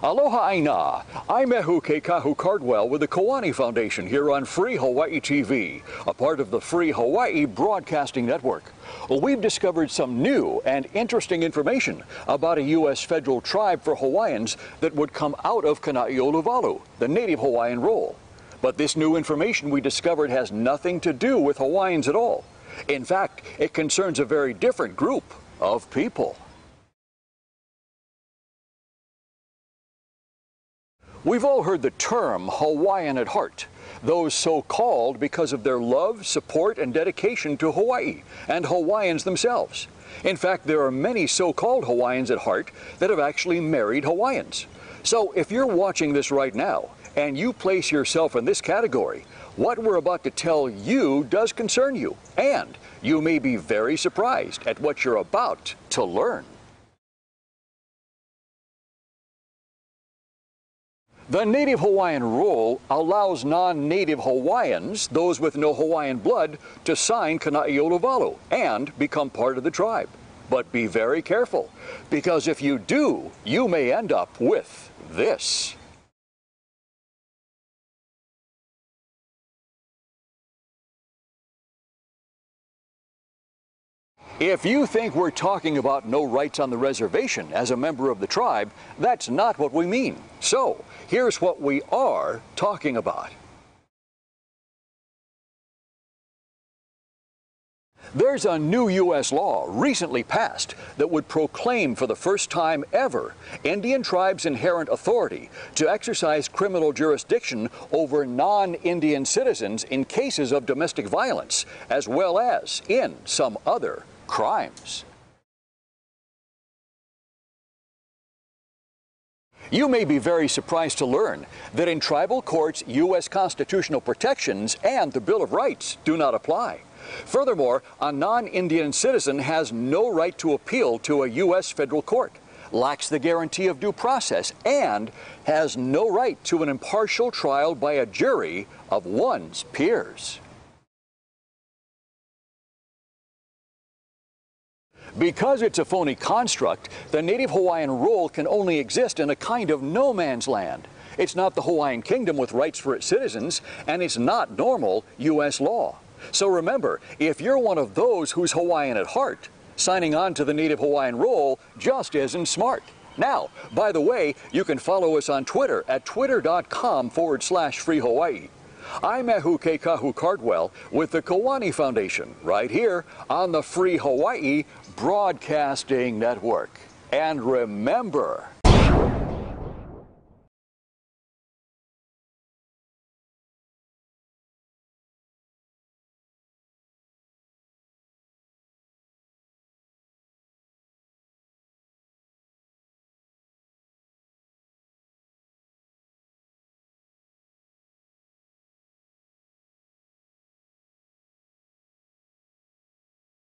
Aloha aina. I'm Ehu Kekahu Cardwell with the Kiwane Foundation here on Free Hawaii TV, a part of the Free Hawaii Broadcasting Network. Well, we've discovered some new and interesting information about a U.S. federal tribe for Hawaiians that would come out of Kana'i'oluwalu, the native Hawaiian role. But this new information we discovered has nothing to do with Hawaiians at all. In fact, it concerns a very different group of people. We've all heard the term Hawaiian at heart, those so-called because of their love, support, and dedication to Hawaii and Hawaiians themselves. In fact, there are many so-called Hawaiians at heart that have actually married Hawaiians. So if you're watching this right now and you place yourself in this category, what we're about to tell you does concern you, and you may be very surprised at what you're about to learn. The Native Hawaiian role allows non-native Hawaiians, those with no Hawaiian blood, to sign Kana'i'oluwalu and become part of the tribe. But be very careful, because if you do, you may end up with this. If you think we're talking about no rights on the reservation as a member of the tribe, that's not what we mean. So, here's what we are talking about. There's a new U.S. law recently passed that would proclaim for the first time ever Indian tribes' inherent authority to exercise criminal jurisdiction over non-Indian citizens in cases of domestic violence, as well as in some other crimes. You may be very surprised to learn that in tribal courts, U.S. constitutional protections and the Bill of Rights do not apply. Furthermore, a non-Indian citizen has no right to appeal to a U.S. federal court, lacks the guarantee of due process, and has no right to an impartial trial by a jury of one's peers. Because it's a phony construct, the Native Hawaiian role can only exist in a kind of no man's land. It's not the Hawaiian Kingdom with rights for its citizens, and it's not normal U.S. law. So remember, if you're one of those who's Hawaiian at heart, signing on to the Native Hawaiian role just isn't smart. Now, by the way, you can follow us on Twitter at twitter.com/Free Hawaii. I'm Ehu Kekahu Cardwell with the Kiwane Foundation right here on the Free Hawaii Broadcasting Network. And remember,